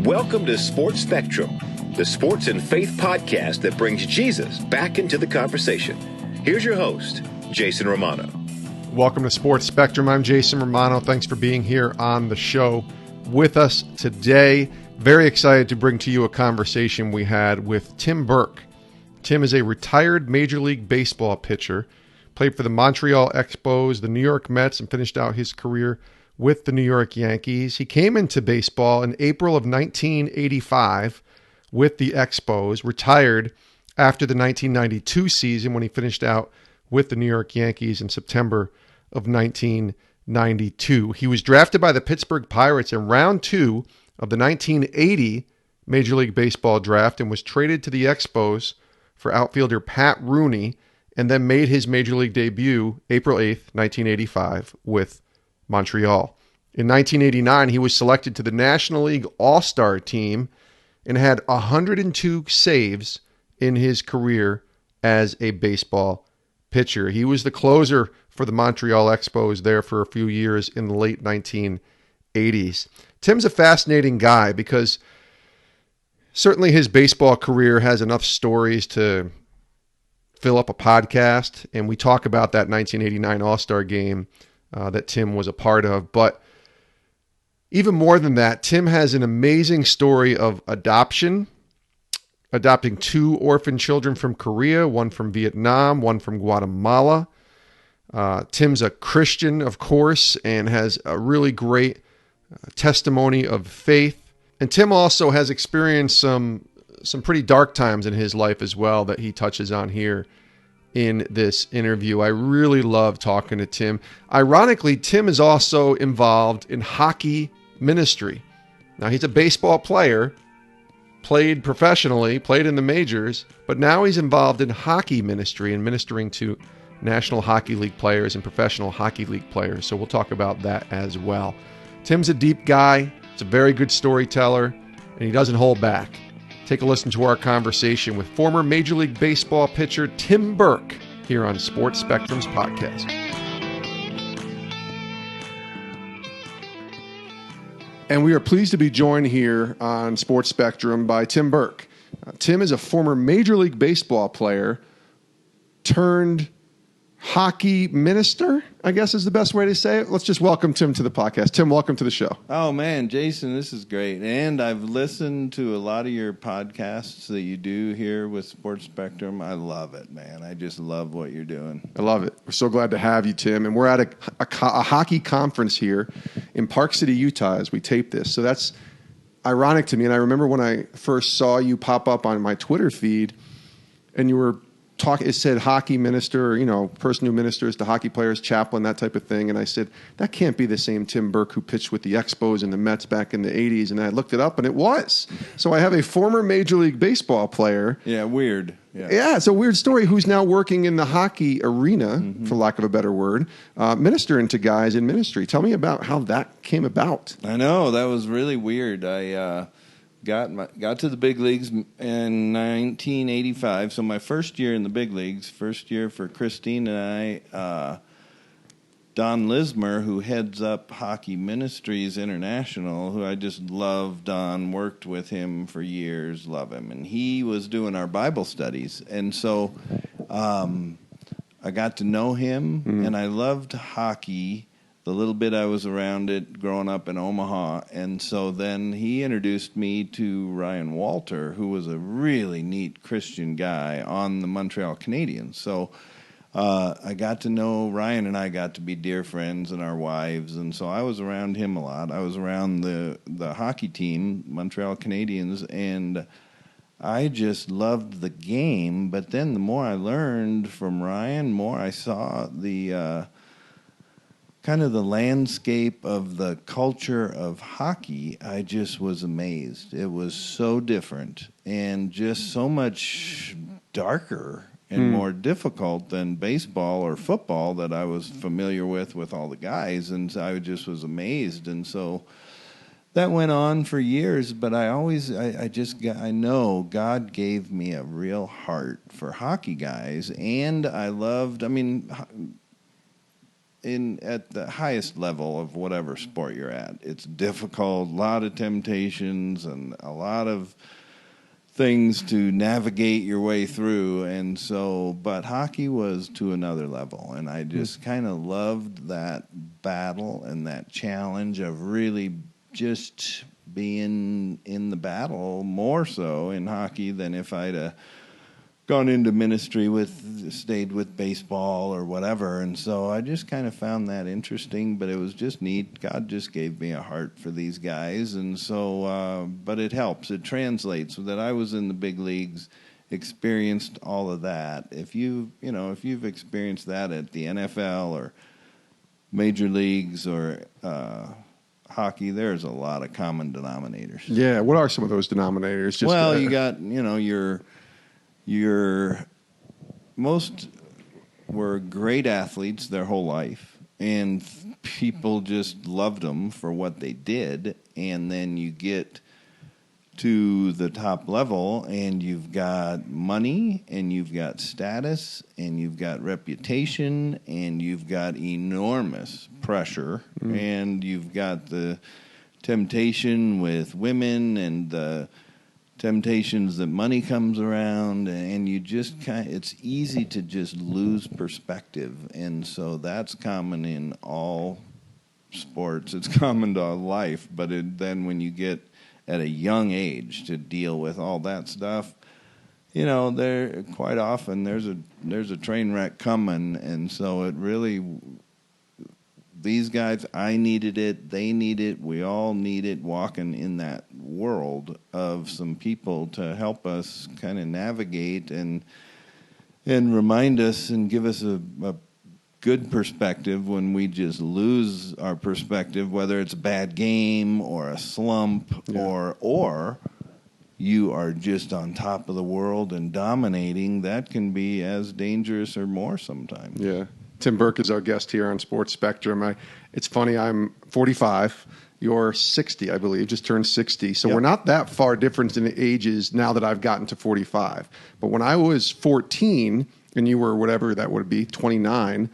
Welcome to Sports Spectrum, the sports and faith podcast that brings Jesus back into the conversation. Here's your host, Jason Romano. Welcome to Sports Spectrum. I'm Jason Romano. Thanks for being here on the show with us today. Very excited to bring to you a conversation we had with Tim Burke. Tim is a retired Major League Baseball pitcher, played for the Montreal Expos, the New York Mets, and finished out his career with the New York Yankees. He came into baseball in April of 1985 with the Expos, retired after the 1992 season when he finished out with the New York Yankees in September of 1992. He was drafted by the Pittsburgh Pirates in round 2 of the 1980 Major League Baseball draft and was traded to the Expos for outfielder Pat Rooney, and then made his Major League debut April 8th, 1985 with Montreal. In 1989, he was selected to the National League All-Star team and had 102 saves in his career as a baseball pitcher. He was the closer for the Montreal Expos there for a few years in the late 1980s. Tim's a fascinating guy because certainly his baseball career has enough stories to fill up a podcast, and we talk about that 1989 All-Star game that Tim was a part of. But even more than that, Tim has an amazing story of adopting 2 orphan children from Korea, one from Vietnam, one from Guatemala. Tim's a Christian, of course, and has a really great testimony of faith. And Tim also has experienced some pretty dark times in his life as well that he touches on here in this interview. I really love talking to Tim. Ironically, Tim is also involved in hockey ministry. Now, he's a baseball player, played professionally, played in the majors, but now he's involved in hockey ministry and ministering to National Hockey League players and professional hockey league players. So we'll talk about that as well. Tim's a deep guy. He's a very good storyteller, and he doesn't hold back. Take a listen to our conversation with former Major League Baseball pitcher Tim Burke here on Sports Spectrum's podcast. And we are pleased to be joined here on Sports Spectrum by Tim Burke. Tim is a former Major League Baseball player turned hockey minister, I guess is the best way to say it. Let's just welcome Tim to the podcast. Tim, welcome to the show. Oh, man, Jason, this is great. And I've listened to a lot of your podcasts that you do here with Sports Spectrum. I love it, man. I just love what you're doing. I love it. We're so glad to have you, Tim. And we're at a hockey conference here in Park City, Utah, as we tape this. So that's ironic to me. And I remember when I first saw you pop up on my Twitter feed and you were it said hockey minister, person who ministers to hockey players, chaplain, that type of thing. And I said, that can't be the same Tim Burke who pitched with the Expos and the Mets back in the 80s. And I looked it up, and it was. So I have a former Major League Baseball player. Yeah, weird. Yeah, it's a weird story, who's now working in the hockey arena, for lack of a better word, ministering to guys in ministry. Tell me about how that came about. I know, that was really weird. I got to the big leagues in 1985, so my first year in the big leagues, first year for Christine and I, Don Lismer, who heads up Hockey Ministries International, who I just love. Don, worked with him for years, love him, and he was doing our Bible studies, and so I got to know him, and I loved hockey. The little bit I was around it growing up in Omaha. And so then he introduced me to Ryan Walter, who was a really neat Christian guy on the Montreal Canadiens. So I got to know Ryan, and I got to be dear friends and our wives. And so I was around him a lot. I was around the hockey team, Montreal Canadiens, and I just loved the game. But then the more I learned from Ryan, more I saw the kind of the landscape of the culture of hockey. I just was amazed. It was so different and just so much darker and more difficult than baseball or football that I was familiar with all the guys, and I just was amazed. And so that went on for years, but I know God gave me a real heart for hockey guys, and I loved, at the highest level of whatever sport you're at. It's difficult, a lot of temptations, and a lot of things to navigate your way through. And so, but hockey was to another level, and I just kind of loved that battle and that challenge of really just being in the battle, more so in hockey than if I'd gone into ministry stayed with baseball or whatever. And so I just kind of found that interesting, but it was just neat. God just gave me a heart for these guys. And so, but it helps. It translates so that I was in the big leagues, experienced all of that. If you've experienced that at the NFL or major leagues or, hockey, there's a lot of common denominators. Yeah. What are some of those denominators? You got, your most were great athletes their whole life, and people just loved them for what they did. And then you get to the top level, and you've got money, and you've got status, and you've got reputation, and you've got enormous pressure, and you've got the temptation with women and the temptations that money comes around, and you just it's easy to just lose perspective. And so that's common in all sports. It's common to life, but then when you get at a young age to deal with all that stuff, there quite often there's a train wreck coming. And so it really, these guys, I needed it, they need it, we all need it, walking in that world of some people to help us kind of navigate and remind us and give us a good perspective when we just lose our perspective, whether it's a bad game or a slump, or you are just on top of the world and dominating. That can be as dangerous or more sometimes. Yeah. Tim Burke is our guest here on Sports Spectrum. It's funny, I'm 45. You're 60, I believe, just turned 60. So we're not that far different in ages now that I've gotten to 45. But when I was 14, and you were whatever that would be, 29,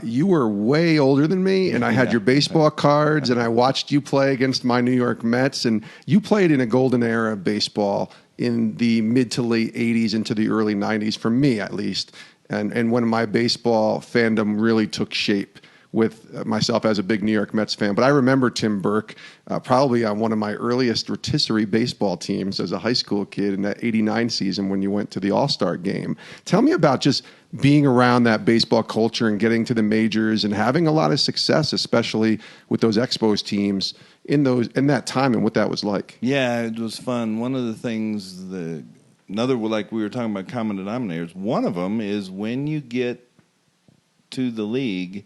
you were way older than me, and I had your baseball cards, and I watched you play against my New York Mets, and you played in a golden era of baseball in the mid to late 80s into the early 90s, for me at least. And when my baseball fandom really took shape with myself as a big New York Mets fan. But I remember Tim Burke probably on one of my earliest rotisserie baseball teams as a high school kid in that 89 season when you went to the All-Star game. Tell me about just being around that baseball culture and getting to the majors and having a lot of success, especially with those Expos teams in that time and what that was like. Yeah, it was fun. One of the things like we were talking about common denominators, one of them is when you get to the league,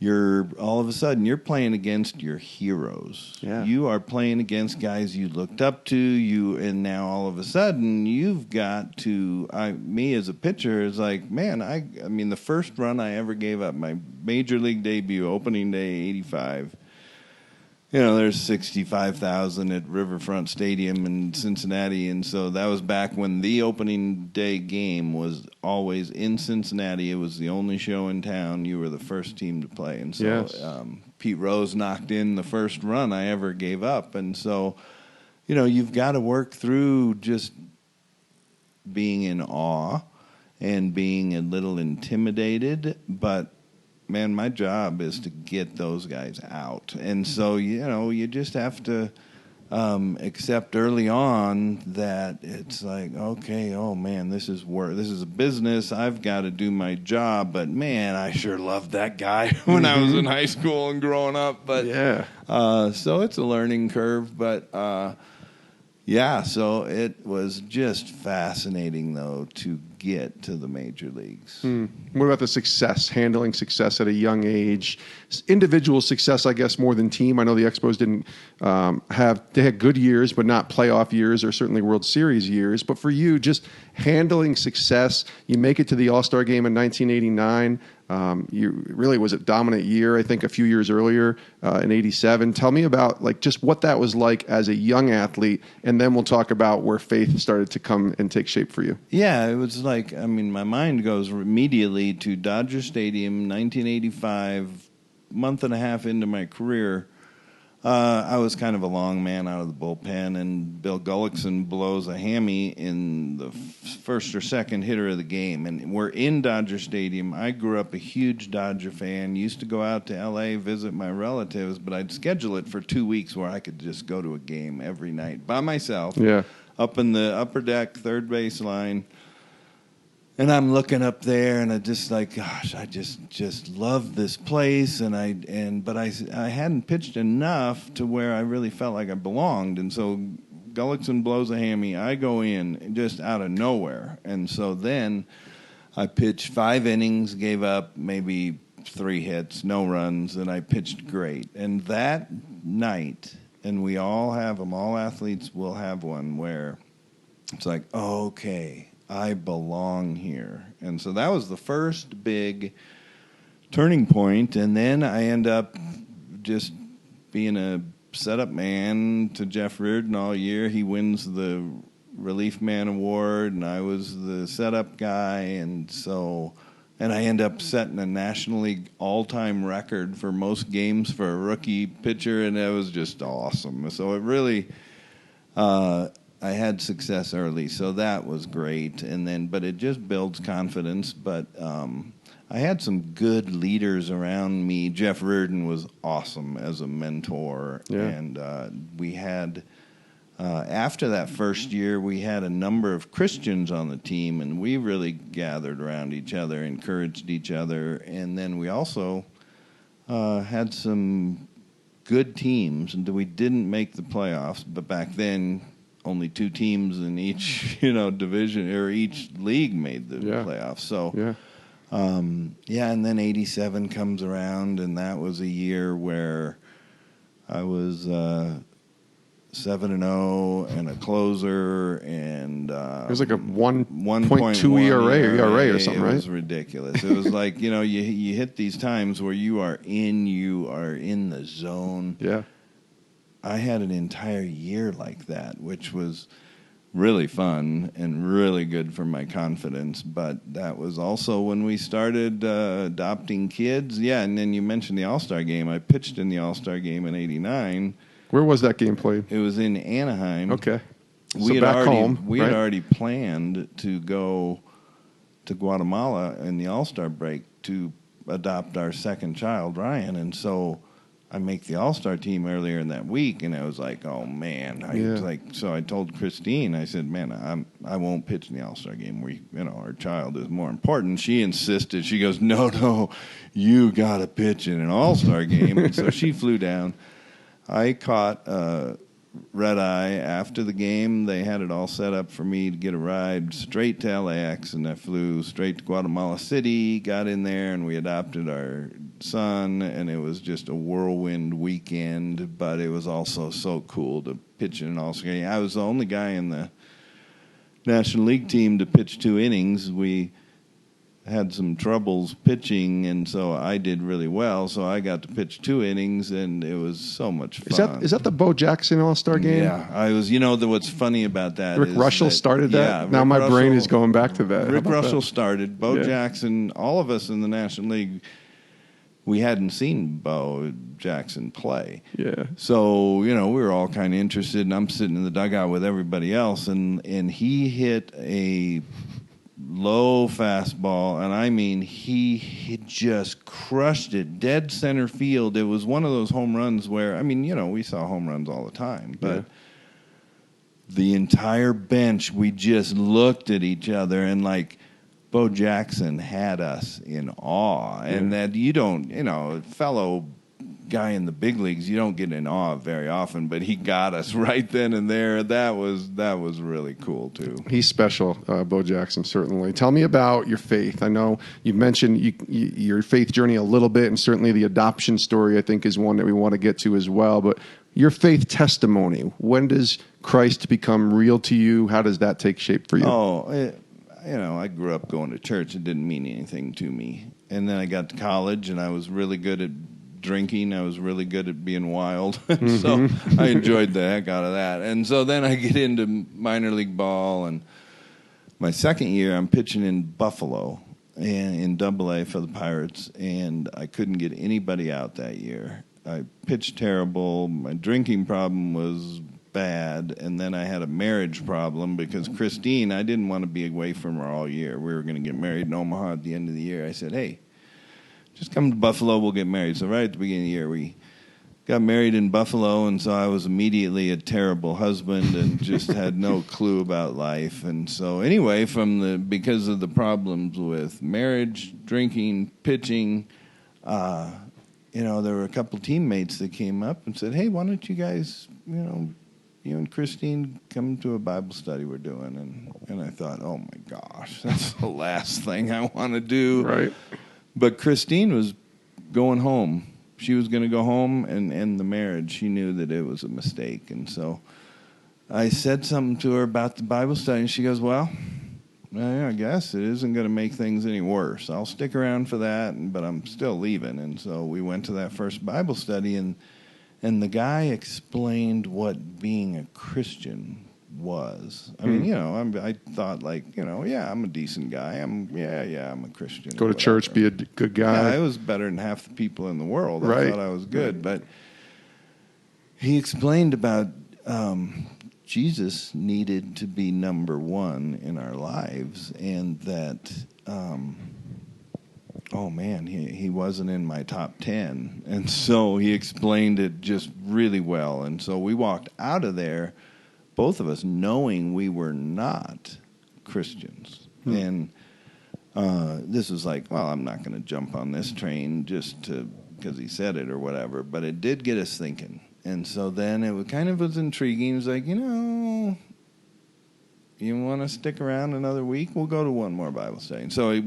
all of a sudden you're playing against your heroes. Yeah. You are playing against guys you looked up to, and now all of a sudden you've got to, me as a pitcher is like, man, I mean, the first run I ever gave up, my major league debut, opening day, 85, there's 65,000 at Riverfront Stadium in Cincinnati, and so that was back when the opening day game was always in Cincinnati. It was the only show in town. You were the first team to play, and so Pete Rose knocked in the first run I ever gave up, and so you've got to work through just being in awe and being a little intimidated, but man, my job is to get those guys out. And so, you just have to accept early on that it's like, okay, oh man, this is work. This is a business. I've got to do my job. But man, I sure loved that guy when I was in high school and growing up. But so it's a learning curve. But so it was just fascinating, though, to get to the major leagues. What about the success, handling success at a young age? Individual success, I guess, more than team. I know the Expos didn't they had good years, but not playoff years or certainly World Series years. But for you, just handling success, you make it to the All-Star game in 1989. You really was a dominant year, I think, a few years earlier in '87. Tell me about like just what that was like as a young athlete, and then we'll talk about where faith started to come and take shape for you. Yeah, it was like, I mean, my mind goes immediately to Dodger Stadium, 1985, month and a half into my career. I was kind of a long man out of the bullpen, and Bill Gullickson blows a hammy in the first or second hitter of the game. And we're in Dodger Stadium. I grew up a huge Dodger fan, used to go out to L.A., visit my relatives, but I'd schedule it for 2 weeks where I could just go to a game every night by myself, up in the upper deck, third base line. And I'm looking up there, and I just like, gosh, I just love this place, but I hadn't pitched enough to where I really felt like I belonged, and so Gullickson blows a hammy, I go in just out of nowhere, and so then I pitched 5 innings, gave up maybe 3 hits, no runs, and I pitched great. And that night, and we all have them, all athletes will have one where it's like, oh, okay, I belong here. And so that was the first big turning point. And then I end up just being a setup man to Jeff Reardon all year. He wins the Relief Man Award, and I was the setup guy. And I end up setting a National League all-time record for most games for a rookie pitcher, and that was just awesome. So it really... I had success early, so that was great. But it just builds confidence. But I had some good leaders around me. Jeff Reardon was awesome as a mentor, and we had after that first year, we had a number of Christians on the team, and we really gathered around each other, encouraged each other, and then we also had some good teams, and we didn't make the playoffs, but back then, only 2 teams in each, division or each league made the playoffs. So, and then '87 comes around, and that was a year where I was 7-0 and a closer, and it was like a 1.2 ERA or something, right? It was ridiculous. It was like you hit these times where you are in the zone. Yeah. I had an entire year like that, which was really fun and really good for my confidence. But that was also when we started adopting kids. Yeah, and then you mentioned the All-Star game. I pitched in the All-Star game in '89. Where was that game played? It was in Anaheim. Okay. We had already planned to go to Guatemala in the All-Star break to adopt our second child, Ryan, and so I make the All-Star team earlier in that week, and I was like, oh, man. So I told Christine, I said, man, I won't pitch in the All-Star game. Our child is more important. She insisted. She goes, no, you got to pitch in an All-Star game. And so she flew down. I caught red eye after the game. They had it all set up for me to get a ride straight to LAX, and I flew straight to Guatemala City, got in there, and we adopted our son, and it was just a whirlwind weekend, but it was also so cool to pitch in an All-Star game. I was the only guy in the National League team to pitch 2 innings. We had some troubles pitching, and so I did really well. So I got to pitch 2 innings, and it was so much fun. Is that the Bo Jackson All-Star game? Yeah, I was. What's funny about that? Rick Russell started that. Yeah, now my brain is going back to that. Rick Russell started. Bo Jackson. All of us in the National League, we hadn't seen Bo Jackson play. Yeah. So we were all kind of interested, and I'm sitting in the dugout with everybody else, and he hit a low fastball, and I mean, he just crushed it, dead center field. It was one of those home runs where, we saw home runs all the time, but the entire bench, we just looked at each other, and like, Bo Jackson had us in awe, and that you don't, fellow guy in the big leagues, you don't get in awe very often, but he got us right then and there. That was really cool too. He's special, Bo Jackson, certainly. Tell me about your faith. I know you mentioned your faith journey a little bit, and certainly the adoption story, I think, is one that we want to get to as well. But your faith testimony, when does Christ become real to you? How does that take shape for you? I grew up going to church. It didn't mean anything to me. And then I got to college, and I was really good at drinking. I was really good at being wild. So I enjoyed the heck out of that. And so then I get into minor league ball, and my second year I'm pitching in Buffalo and in Double-A for the Pirates, and I couldn't get anybody out that year. I pitched terrible. My drinking problem was bad, and then I had a marriage problem because Christine, I didn't want to be away from her all year. We were going to get married in Omaha at the end of the year. I said, hey, just come to Buffalo, we'll get married. So right at the beginning of the year, we got married in Buffalo, and so I was immediately a terrible husband and just had no clue about life. And so anyway, because of the problems with marriage, drinking, pitching, there were a couple teammates that came up and said, hey, why don't you guys, you and Christine come to a Bible study we're doing. And I thought, oh, my gosh, that's the last thing I want to do. Right. But Christine was going home. She was going to go home and end the marriage. She knew that it was a mistake. And so I said something to her about the Bible study, and she goes, well, I guess it isn't going to make things any worse. I'll stick around for that, but I'm still leaving. And so we went to that first Bible study, and the guy explained what being a Christian was. I mean, I thought I'm a decent guy. I'm a Christian. Go to church, be a good guy. Yeah, I was better than half the people in the world. Right. I thought I was good. But he explained about Jesus needed to be number one in our lives, and that, he wasn't in my top 10. And so he explained it just really well. And so we walked out of there, both of us knowing we were not Christians. And this was like, well, I'm not going to jump on this train just because he said it or whatever. But it did get us thinking. And so then it was intriguing. It was like, you want to stick around another week? We'll go to one more Bible study. And so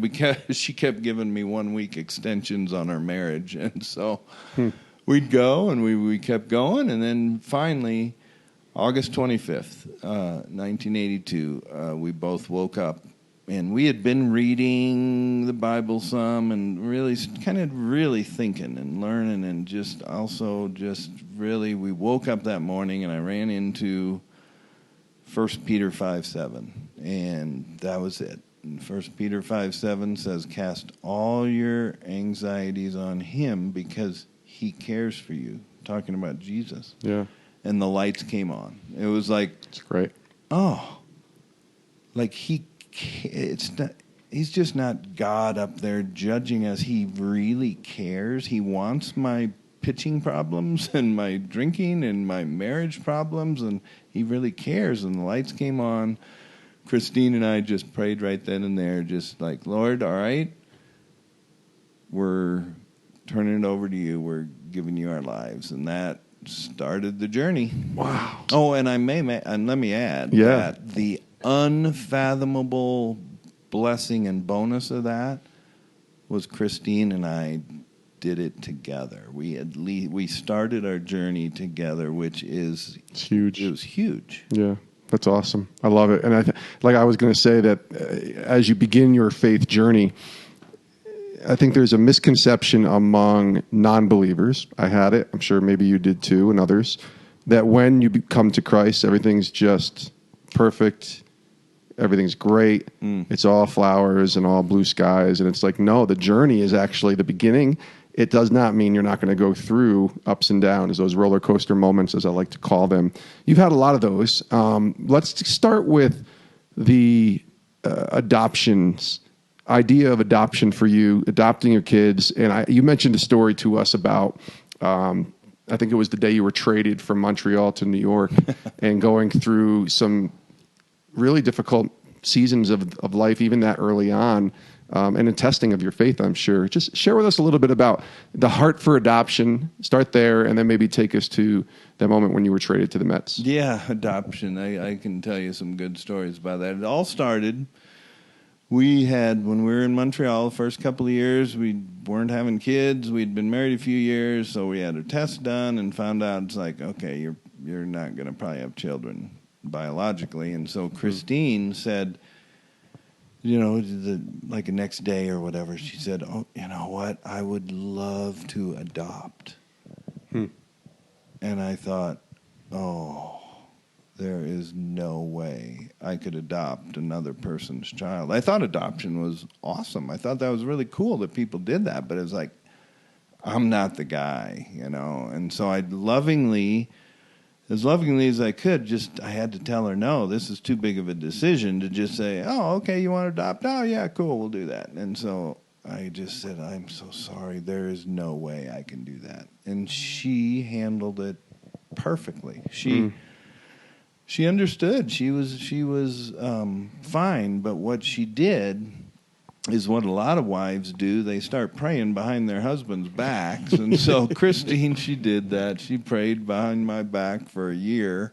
she kept giving me 1 week extensions on our marriage. And so we'd go, and we kept going. And then finally, August 25th, 1982, we both woke up. And we had been reading the Bible some and really thinking and learning, and we woke up that morning, and I ran into 1 Peter 5:7, and that was it. And 1 Peter 5:7 says, cast all your anxieties on him because he cares for you. Talking about Jesus. Yeah. And the lights came on. It was like, it's great. Oh, like he's just not God up there judging us. He really cares. He wants my pitching problems and my drinking and my marriage problems, and he really cares. And the lights came on. Christine and I just prayed right then and there, just like, Lord, all right, we're turning it over to you. We're giving you our lives. And that started the journey. Wow. Oh, and let me add that the unfathomable blessing and bonus of that was Christine and I did it together. We started our journey together, which is huge. It was huge. Yeah, that's awesome. I love it. And I was going to say that as you begin your faith journey, I think there's a misconception among non-believers. I had it. I'm sure maybe you did too, and others, that when you come to Christ, everything's just perfect. Everything's great. It's all flowers and all blue skies. And it's like, no, the journey is actually the beginning. It does not mean you're not going to go through ups and downs, those roller coaster moments, as I like to call them. You've had a lot of those. Let's start with the idea of adoption for you, adopting your kids. And you mentioned a story to us about, I think it was the day you were traded from Montreal to New York and going through some really difficult seasons of life, even that early on, and a testing of your faith, I'm sure. Just share with us a little bit about the heart for adoption. Start there, and then maybe take us to that moment when you were traded to the Mets. Yeah, adoption. I can tell you some good stories about that. It all started, when we were in Montreal, the first couple of years, we weren't having kids. We'd been married a few years, so we had our test done and found out it's like, okay, you're not going to probably have children biologically. And so Christine said, like the next day or whatever, she said, "Oh, you know what? I would love to adopt." And I thought, oh, there is no way I could adopt another person's child. I thought adoption was awesome. I thought that was really cool that people did that, but it's like, I'm not the guy, And so I as lovingly as I could, I had to tell her, no, this is too big of a decision to just say, oh, okay, you want to adopt? Oh, yeah, cool, we'll do that. And so I just said, I'm so sorry. There is no way I can do that. And she handled it perfectly. She understood. She was fine. But what she did is what a lot of wives do. They start praying behind their husbands' backs. And so Christine, she did that. She prayed behind my back for a year.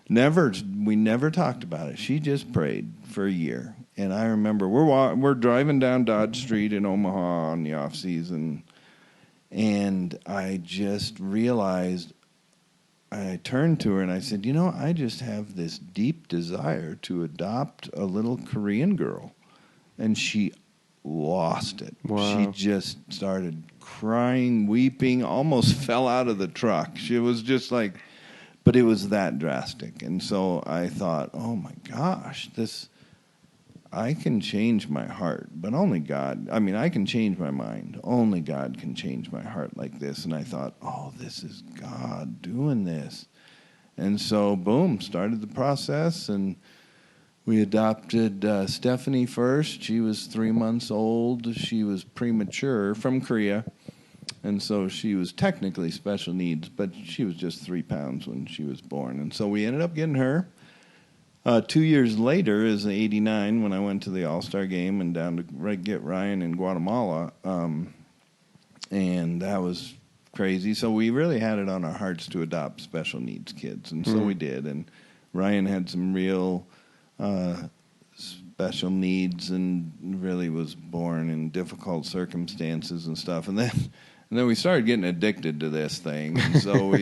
We never talked about it. She just prayed for a year. And I remember we're driving down Dodge Street in Omaha in the off season, and I just realized. I turned to her and I said, I just have this deep desire to adopt a little Korean girl. And she lost it. Wow. She just started crying, weeping, almost fell out of the truck. She was just like, but it was that drastic. And so I thought, oh my gosh, I can change my heart, but only God. I mean, I can change my mind. Only God can change my heart like this. And I thought, oh, this is God doing this. And so, boom, started the process, and we adopted Stephanie first. She was 3 months old. She was premature from Korea, and so she was technically special needs, but she was just 3 pounds when she was born. And so we ended up getting her. 2 years later is '89 when I went to the All-Star game and down to get Ryan in Guatemala, and that was crazy. So we really had it on our hearts to adopt special needs kids, and so we did. And Ryan had some real special needs and really was born in difficult circumstances and stuff. And then we started getting addicted to this thing. And so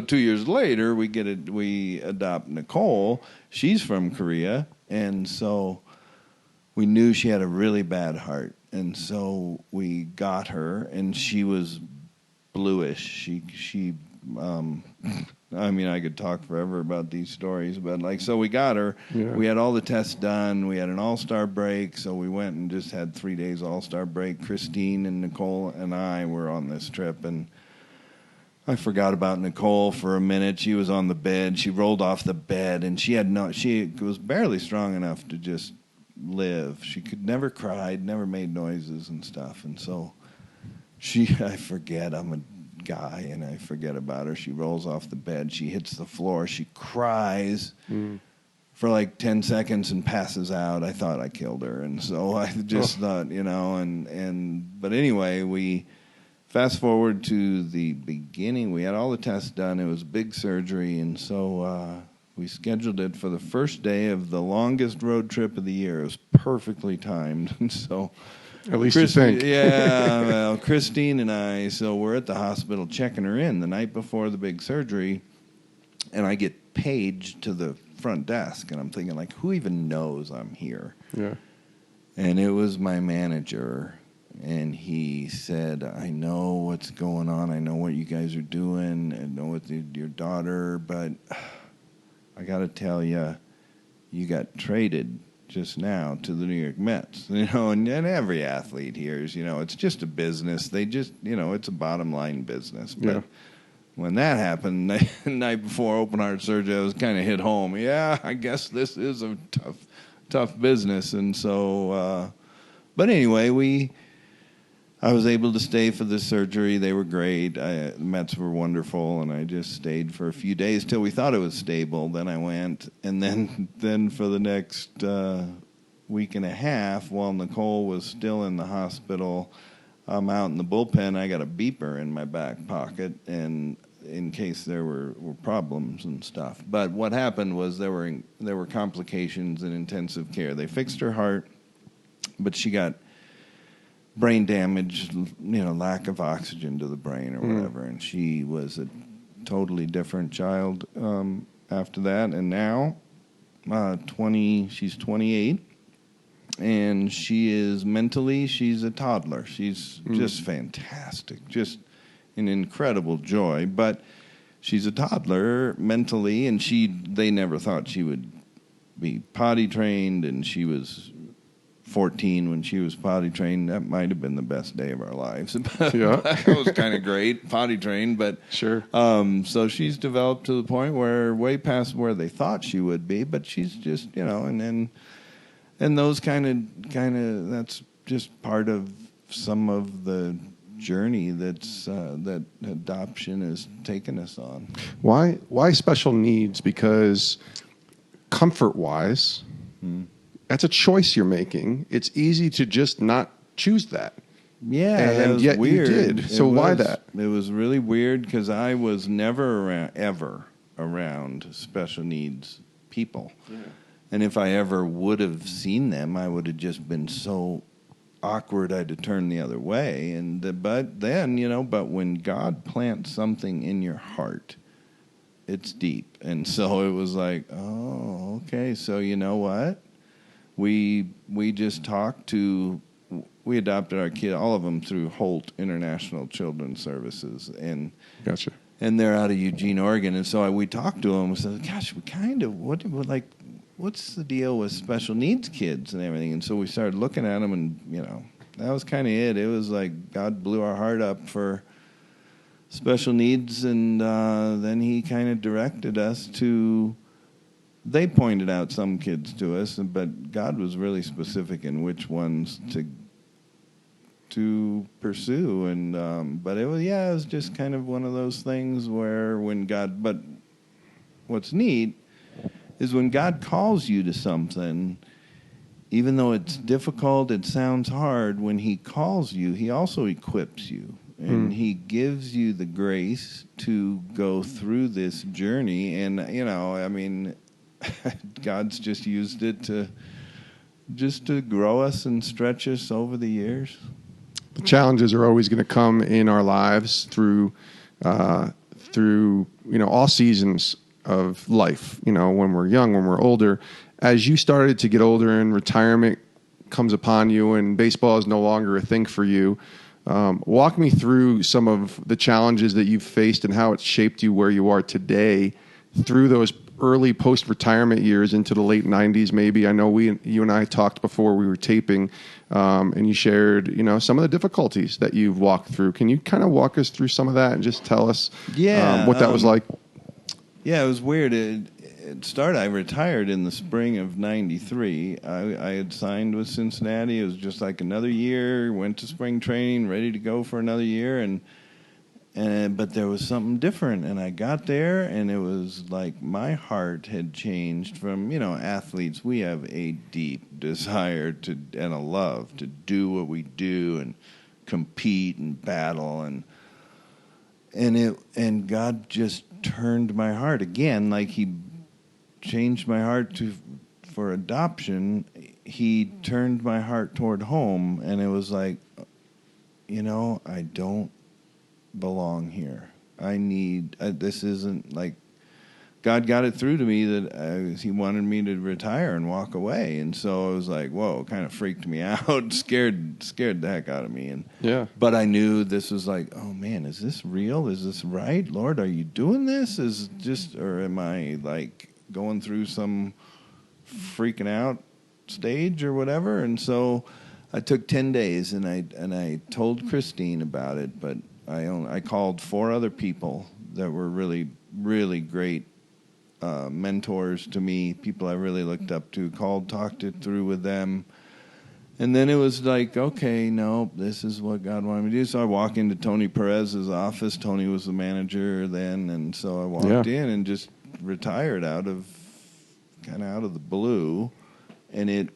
2 years later we adopt Nicole. She's from Korea, and so we knew she had a really bad heart. And so we got her, and she was bluish. She I mean, I could talk forever about these stories, but so we got her. Yeah. We had all the tests done. We had an all-star break, so we went and just had 3 days all-star break. Christine and Nicole and I were on this trip, and I forgot about Nicole for a minute. She was on the bed. She rolled off the bed, and she was barely strong enough to just live. She never cried, never made noises and stuff, and so I forget. I'm a guy, and I forget about her. She rolls off the bed. She hits the floor. She cries for like 10 seconds and passes out. I thought I killed her, and so I just thought, but anyway, we fast forward to the beginning. We had all the tests done. It was big surgery, and so we scheduled it for the first day of the longest road trip of the year. It was perfectly timed, and so at least you think. Yeah, well, Christine and I, so we're at the hospital checking her in the night before the big surgery, and I get paged to the front desk, and I'm thinking, like, who even knows I'm here? Yeah. And it was my manager, and he said, I know what's going on. I know what you guys are doing. I know with your daughter, but I got to tell you, you got traded just now to the New York Mets, and every athlete here is, it's just a business. They just, it's a bottom line business. But when that happened, the night before open heart surgery, I was kind of hit home. Yeah, I guess this is a tough business. And so, but anyway, I was able to stay for the surgery. They were great. The Mets were wonderful, and I just stayed for a few days till we thought it was stable. Then I went, and then for the next week and a half, while Nicole was still in the hospital, I'm out in the bullpen. I got a beeper in my back pocket, and in case there were problems and stuff. But what happened was there were complications in intensive care. They fixed her heart, but she got brain damage, lack of oxygen to the brain or whatever, and she was a totally different child after that. And now, she's 28, and she's a toddler. She's just fantastic, just an incredible joy. But she's a toddler mentally, and they never thought she would be potty trained, and she was 14 when she was potty trained. That might have been the best day of our lives. Yeah. It was kind of great, potty trained, but sure. So she's developed to the point where way past where they thought she would be, but she's just, and those kind of that's just part of some of the journey that adoption has taken us on. Why special needs? Because comfort-wise, that's a choice you're making. It's easy to just not choose that. Yeah, and that was yet weird. You did. So why that? It was really weird because I was never ever around special needs people. Yeah. And if I ever would have seen them, I would have just been so awkward I had to turn the other way. But when God plants something in your heart, it's deep. And so it was like, oh, okay. So you know what? We just talked to. We adopted our kid, all of them, through Holt International Children's Services, and gotcha. And they're out of Eugene, Oregon. And so we talked to them and said, "Gosh, what's the deal with special needs kids and everything?" And so we started looking at them, and that was kind of it. It was like God blew our heart up for special needs, and then He kind of directed us to. They pointed out some kids to us, but God was really specific in which ones to pursue, and but it was just kind of one of those things where but what's neat is when God calls you to something, even though it's difficult, it sounds hard, when He calls you, He also equips you, and He gives you the grace to go through this journey, and God's just used it to grow us and stretch us over the years. The challenges are always going to come in our lives through all seasons of life. When we're young, when we're older. As you started to get older and retirement comes upon you and baseball is no longer a thing for you, walk me through some of the challenges that you've faced and how it's shaped you where you are today through those early post-retirement years into the late 90s maybe. I know you and I talked before we were taping, and you shared, some of the difficulties that you've walked through. Can you kind of walk us through some of that and just tell us what that was like? Yeah, it was weird. It started, I retired in the spring of 93. I had signed with Cincinnati. It was just like another year, went to spring training, ready to go for another year, but there was something different, and I got there, and it was like my heart had changed from, athletes. We have a deep desire and a love to do what we do and compete and battle, and God just turned my heart again, like He changed my heart for adoption. He turned my heart toward home, and it was like, I don't belong here. This isn't like, God got it through to me that He wanted me to retire and walk away, and so it was like, whoa, it kind of freaked me out, scared the heck out of me, but I knew this was like, oh man, is this real? Is this right? Lord, are you doing this? Or am I like going through some freaking out stage or whatever? And so I took 10 days and I told Christine about it, but I called 4 other people that were really, really great mentors to me, people I really looked up to, talked it through with them. And then it was like, okay, no, this is what God wanted me to do. So I walked into Tony Perez's office. Tony was the manager then, and so I walked in and just retired out of the blue, and it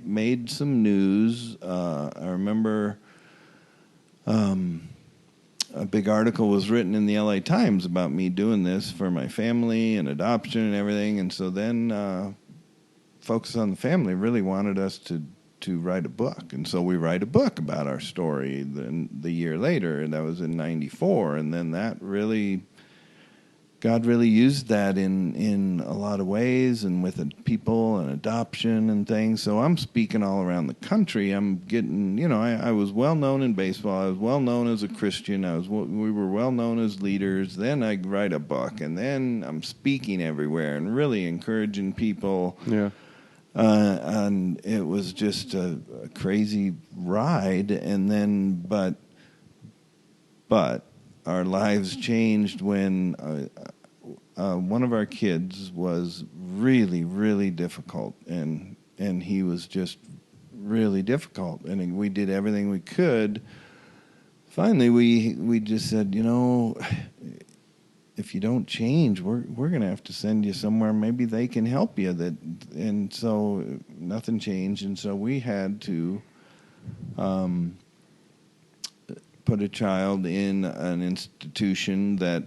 made some news. I remember a big article was written in the LA Times about me doing this for my family and adoption and everything, and so then Focus on the Family really wanted us to write a book, and so we write a book about our story the year later, and that was in 94, and then that really God really used that in a lot of ways, and with people and adoption and things. So I'm speaking all around the country. I'm getting, I was well known in baseball. I was well known as a Christian. We were well known as leaders. Then I write a book, and then I'm speaking everywhere and really encouraging people. Yeah. And it was just a crazy ride. And then, but our lives changed when one of our kids was really, really difficult, and he was just really difficult, and we did everything we could. Finally, we just said, if you don't change, we're going to have to send you somewhere. Maybe they can help you. And so nothing changed, and so we had to put a child in an institution that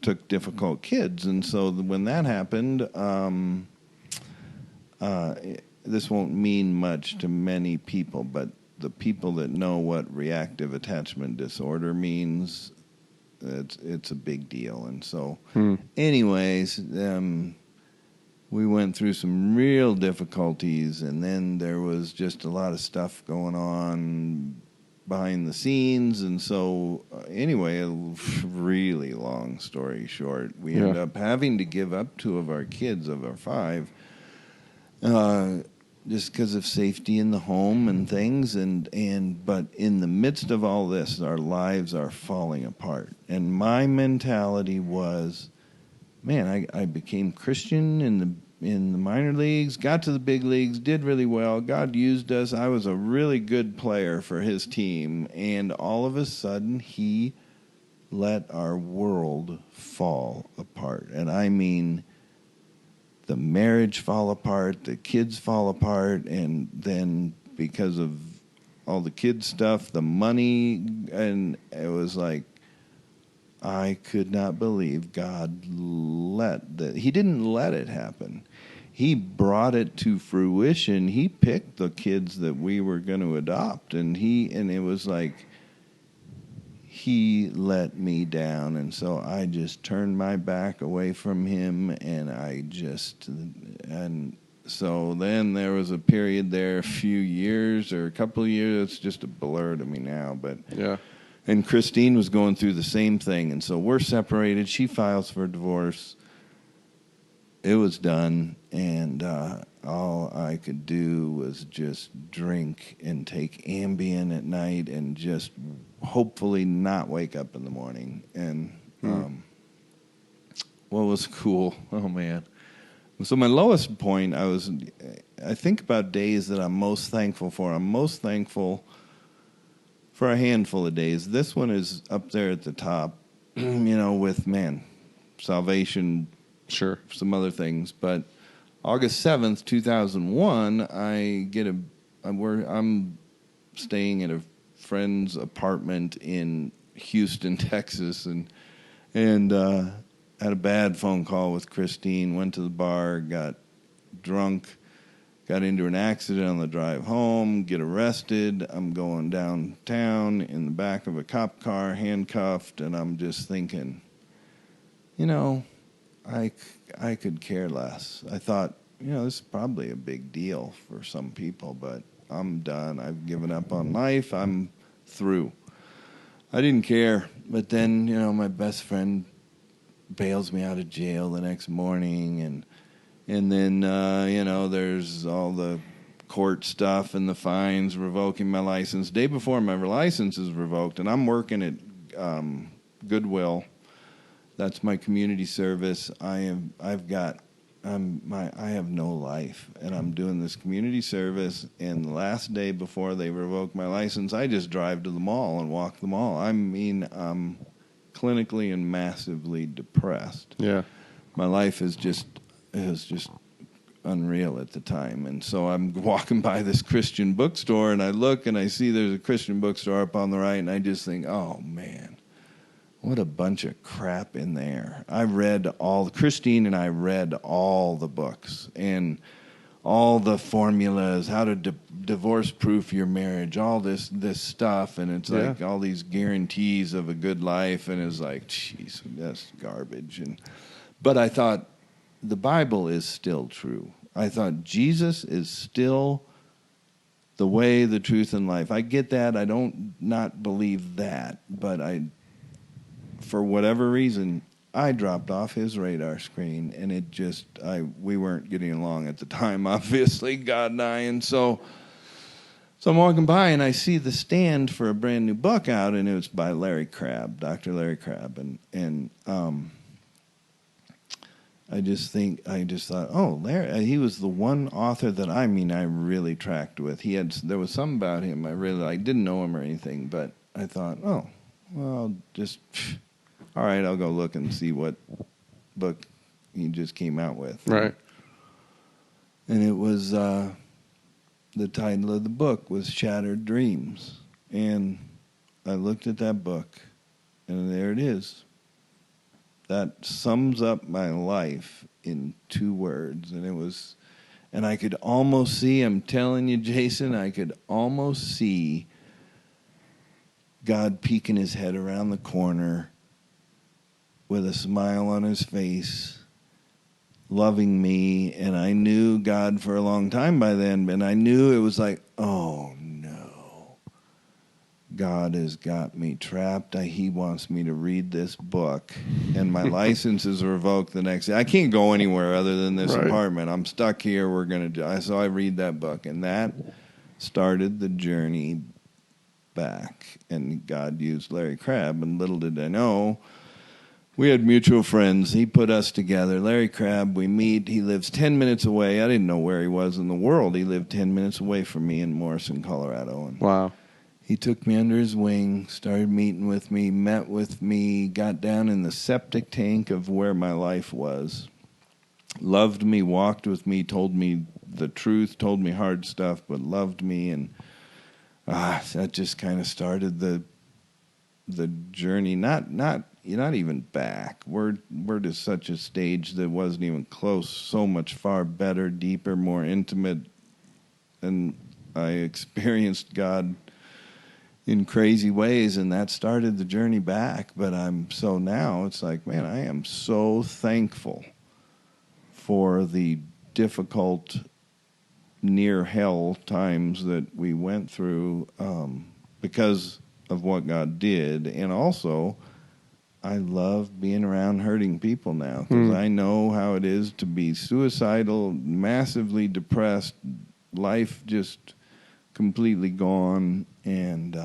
took difficult kids. And so when that happened, this won't mean much to many people, but the people that know what reactive attachment disorder means, it's a big deal. And so anyways, we went through some real difficulties, and then there was just a lot of stuff going on behind the scenes. And so anyway, a really long story short, we ended up having to give up 2 of our kids of our 5 just because of safety in the home and things. But in the midst of all this, our lives are falling apart. And my mentality was, man, I became Christian in the minor leagues, got to the big leagues, did really well. God used us. I was a really good player for his team. And all of a sudden, he let our world fall apart. And I mean, the marriage fall apart, the kids fall apart, and then because of all the kids stuff, the money, and it was like, I could not believe God let that. He didn't let it happen. He brought it to fruition. He picked the kids that we were going to adopt, and it was like he let me down. And so I just turned my back away from him, and so then there was a period there, a few years or a couple of years, it's just a blur to me now, but yeah. And Christine was going through the same thing. And so we're separated. She files for divorce. It was done. And all I could do was just drink and take Ambien at night and just hopefully not wake up in the morning. And what was cool, oh, man. So my lowest point, I think about days that I'm most thankful for. I'm most thankful for a handful of days. This one is up there at the top, with, salvation, sure, some other things. But August 7th, 2001, I'm staying at a friend's apartment in Houston, Texas, and had a bad phone call with Christine, went to the bar, got drunk, got into an accident on the drive home, get arrested. I'm going downtown in the back of a cop car, handcuffed, and I'm just thinking, I could care less. I thought, this is probably a big deal for some people, but I'm done. I've given up on life. I'm through. I didn't care. But then, my best friend bails me out of jail the next morning, and then, there's all the court stuff and the fines, revoking my license. Day before my license is revoked, and I'm working at Goodwill. That's my community service. I have no life, and I'm doing this community service. And the last day before they revoke my license, I just drive to the mall and walk the mall. I mean, I'm clinically and massively depressed. Yeah, my life is just unreal at the time. And so I'm walking by this Christian bookstore, and I look and I see there's a Christian bookstore up on the right, and I just think, oh, man, what a bunch of crap in there. Christine and I read all the books and all the formulas, how to divorce-proof your marriage, all this stuff, and it's like all these guarantees of a good life, and it's like, jeez, that's garbage. But I thought the Bible is still true. I thought Jesus is still the way, the truth, and life. I get that. I don't not believe that. But for whatever reason, I dropped off his radar screen, and we weren't getting along at the time, obviously, God and I. And so I'm walking by, and I see the stand for a brand new book out, and it was by Larry Crabb, Dr. Larry Crabb. And I just thought, oh, Larry, he was the one author that I really tracked with. There was something about him I didn't know him or anything, but I thought, oh, well, all right, I'll go look and see what book he just came out with. Right. And it was, the title of the book was Shattered Dreams. And I looked at that book, and there it is. That sums up my life in 2 words. And I could almost see, I'm telling you, Jason, I could almost see God peeking his head around the corner with a smile on his face, loving me. And I knew God for a long time by then, and I knew it was like, oh, no. God has got me trapped. He wants me to read this book, and my license is revoked the next day. I can't go anywhere other than this apartment. I'm stuck here. So I read that book, and that started the journey back. And God used Larry Crabb, and little did I know, we had mutual friends. He put us together. Larry Crabb, we meet. He lives 10 minutes away. I didn't know where he was in the world. He lived 10 minutes away from me in Morrison, Colorado. And wow. He took me under his wing, started meeting with me, met with me, got down in the septic tank of where my life was, loved me, walked with me, told me the truth, told me hard stuff, but loved me. And that just kind of started the journey, not even back. We're to such a stage that wasn't even close, so much far better, deeper, more intimate. And I experienced God in crazy ways, and that started the journey back. But now it's like, man, I am so thankful for the difficult near hell times that we went through because of what God did. And also, I love being around hurting people now, because I know how it is to be suicidal, massively depressed, life just completely gone, and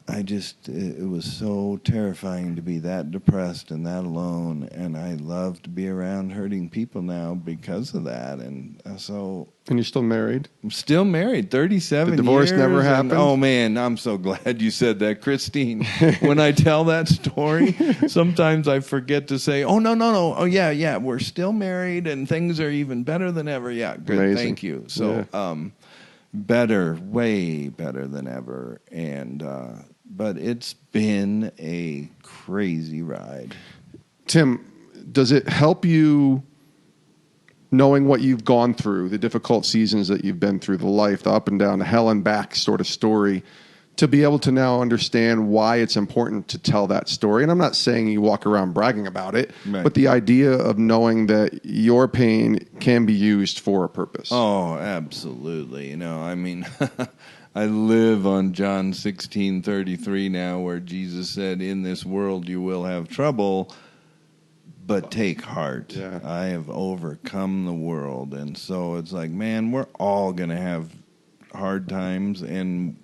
it was so terrifying to be that depressed and that alone, and I love to be around hurting people now because of that. And so... And you're still married? I'm still married, 37 years. The divorce never happened? Oh, man, I'm so glad you said that, Christine. When I tell that story, sometimes I forget to say, oh, no. Oh, yeah, we're still married, and things are even better than ever. Yeah, good, amazing. Thank you. So, better, way better than ever. And but it's been a crazy ride. Tim, does it help you, knowing what you've gone through, the difficult seasons that you've been through, the life, the up and down, the hell and back sort of story, to be able to now understand why it's important to tell that story? And I'm not saying you walk around bragging about it, right, but the idea of knowing that your pain can be used for a purpose. Oh, absolutely. I mean, I live on John 16:33 now, where Jesus said, in this world you will have trouble, but take heart. Yeah. I have overcome the world. And so it's like, man, we're all going to have hard times, and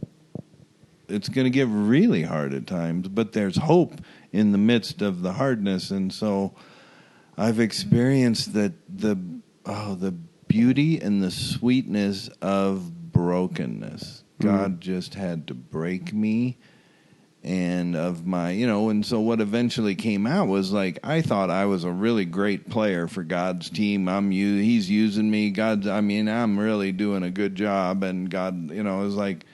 it's going to get really hard at times, but there's hope in the midst of the hardness. And so I've experienced the beauty and the sweetness of brokenness. God just had to break me, and of my, and so what eventually came out was like, I thought I was a really great player for God's team. He's using me. I'm really doing a good job. And God, it was like,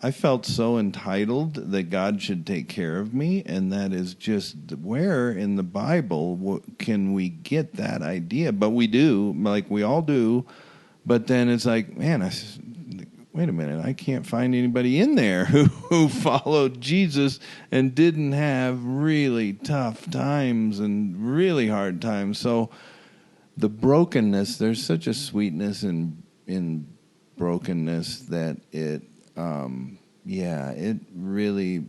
I felt so entitled that God should take care of me. And that is just, where in the Bible can we get that idea? But we do, like we all do. But then it's like, man, wait a minute, I can't find anybody in there who followed Jesus and didn't have really tough times and really hard times. So the brokenness, there's such a sweetness in brokenness that it really,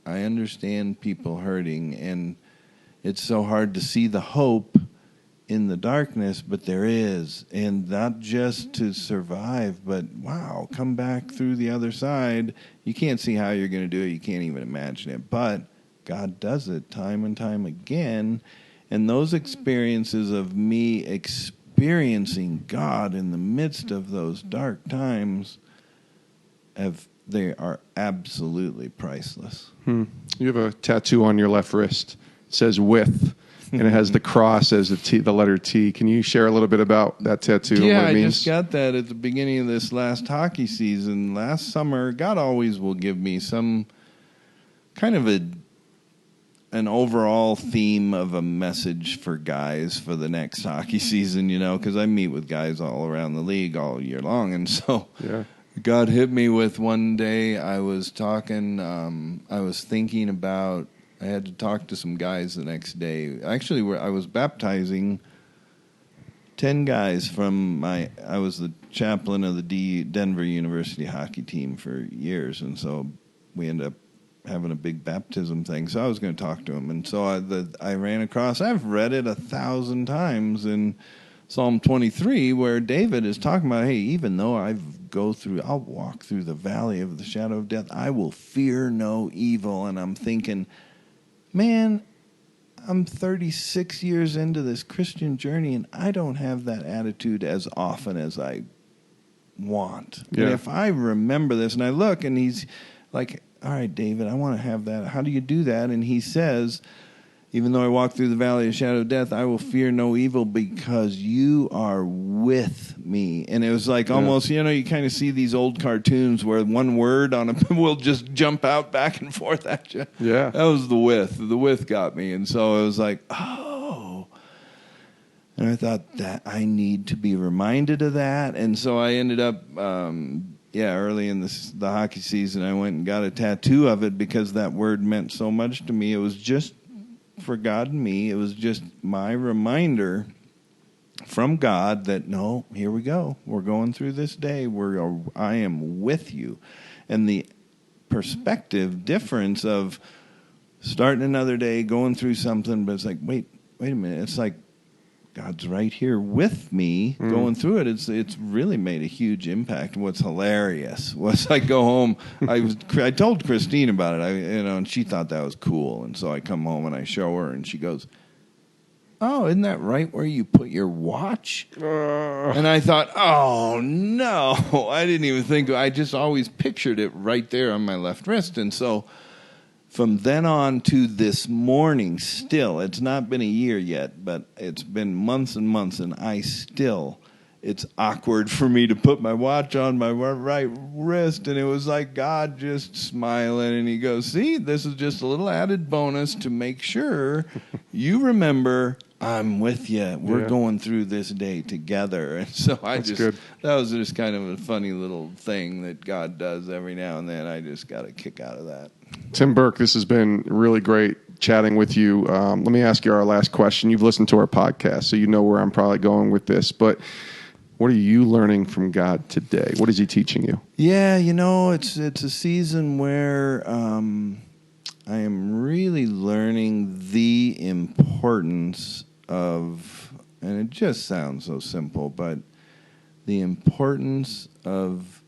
I understand people hurting, and it's so hard to see the hope in the darkness, but there is, and not just to survive, but wow, come back through the other side. You can't see how you're going to do it. You can't even imagine it, but God does it time and time again. And those experiences of me experiencing God in the midst of those dark times, they are absolutely priceless. You have a tattoo on your left wrist. It says "with." And it has the cross as the letter T. Can you share a little bit about that tattoo and what it means? I just got that at the beginning of this last hockey season. Last summer, God always will give me some kind of an overall theme of a message for guys for the next hockey season, because I meet with guys all around the league all year long. And so God hit me with one day, I was talking, I was thinking about, I had to talk to some guys the next day. Actually, I was baptizing 10 guys I was the chaplain of the Denver University hockey team for years, and so we ended up having a big baptism thing. So I was going to talk to them, and so I ran across, I've read it 1,000 times in Psalm 23, where David is talking about, hey, even though I'll walk through the valley of the shadow of death, I will fear no evil. And I'm thinking, man, I'm 36 years into this Christian journey, and I don't have that attitude as often as I want. Yeah. And if I remember this, and I look, and he's like, all right, David, I want to have that. How do you do that? And he says, even though I walk through the valley of shadow of death, I will fear no evil because you are with me. And it was like almost, you kind of see these old cartoons where one word on a will just jump out back and forth at you. Yeah. That was the with. The with got me. And so it was like, oh. And I thought that I need to be reminded of that. And so I ended up, early in the hockey season, I went and got a tattoo of it because that word meant so much to me. It was just for God and me. It was just my reminder from God that, no, here we go. We're going through this day. I am with you. And the perspective difference of starting another day, going through something, but it's like, wait a minute. It's like God's right here with me going through it. It's really made a huge impact. What's hilarious was I go home. I told Christine about it. And she thought that was cool. And so I come home and I show her, and she goes, "Oh, isn't that right where you put your watch?" And I thought, oh no, I didn't even think. I just always pictured it right there on my left wrist, and so. From then on to this morning, still, it's not been a year yet, but it's been months and months, and it's awkward for me to put my watch on my right wrist, and it was like God just smiling, and he goes, see, this is just a little added bonus to make sure you remember I'm with you. We're going through this day together. And so that was just kind of a funny little thing that God does every now and then. I just got a kick out of that. Tim Burke, this has been really great chatting with you. Let me ask you our last question. You've listened to our podcast, so you know where I'm probably going with this. But what are you learning from God today? What is he teaching you? Yeah, it's a season where I am really learning the importance of, and it just sounds so simple, but the importance of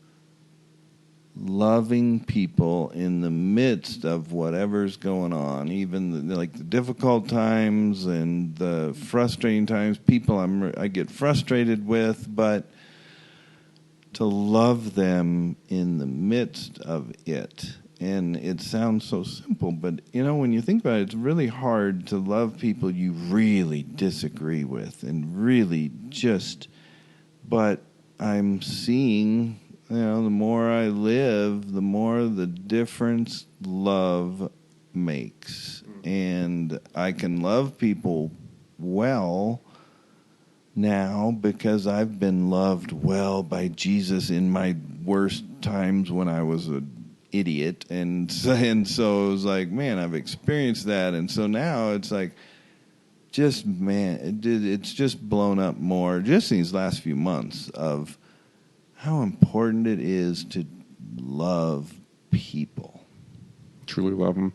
loving people in the midst of whatever's going on, even the difficult times and the frustrating times, people I get frustrated with, but to love them in the midst of it. And it sounds so simple, but when you think about it, it's really hard to love people you really disagree with and really but I'm seeing, the more I live, the more the difference love makes. And I can love people well, now because I've been loved well by Jesus in my worst times when I was an idiot. And so it was like, man, I've experienced that. And so now it's like, just, man, it's just blown up more just these last few months of how important it is to love people. Truly love them.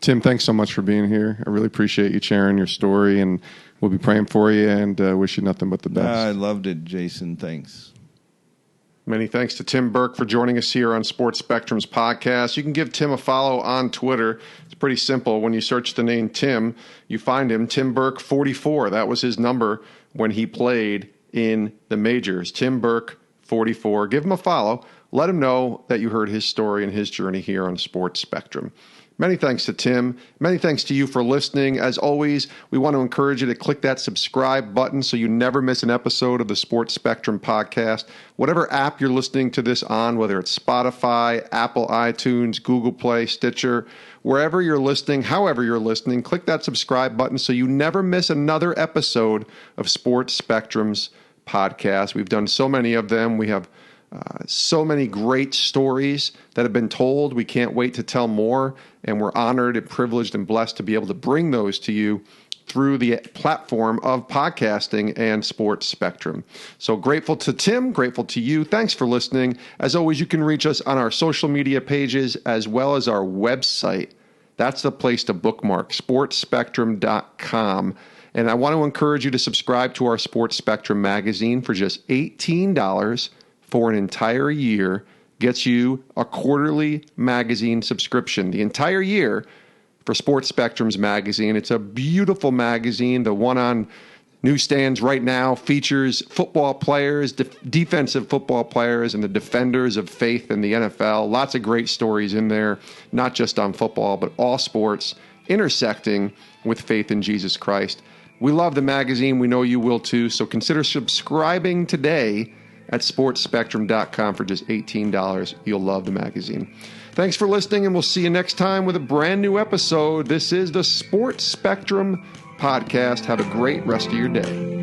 Tim, thanks so much for being here. I really appreciate you sharing your story, and we'll be praying for you and wish you nothing but the best. I loved it, Jason. Thanks. Many thanks to Tim Burke for joining us here on Sports Spectrum's podcast. You can give Tim a follow on Twitter. It's pretty simple. When you search the name Tim, you find him, Tim Burke 44. That was his number when he played in the majors. Tim Burke 44. Give him a follow. Let him know that you heard his story and his journey here on Sports Spectrum. Many thanks to Tim. Many thanks to you for listening. As always, we want to encourage you to click that subscribe button so you never miss an episode of the Sports Spectrum podcast. Whatever app you're listening to this on, whether it's Spotify, Apple iTunes, Google Play, Stitcher, wherever you're listening, however you're listening, click that subscribe button so you never miss another episode of Sports Spectrum's podcast. We've done so many of them. We have so many great stories that have been told. We can't wait to tell more, and we're honored and privileged and blessed to be able to bring those to you through the platform of podcasting and Sports Spectrum. So grateful to Tim, grateful to you. Thanks for listening. As always, you can reach us on our social media pages as well as our website. That's the place to bookmark, sportspectrum.com. And I want to encourage you to subscribe to our Sports Spectrum magazine for just $18 for an entire year. Gets you a quarterly magazine subscription. The entire year for Sports Spectrum's magazine. It's a beautiful magazine. The one on newsstands right now features football players, defensive football players, and the defenders of faith in the NFL. Lots of great stories in there, not just on football, but all sports intersecting with faith in Jesus Christ. We love the magazine. We know you will too. So consider subscribing today at sportspectrum.com for just $18. You'll love the magazine. Thanks for listening, and we'll see you next time with a brand new episode. This is the Sports Spectrum podcast. Have a great rest of your day.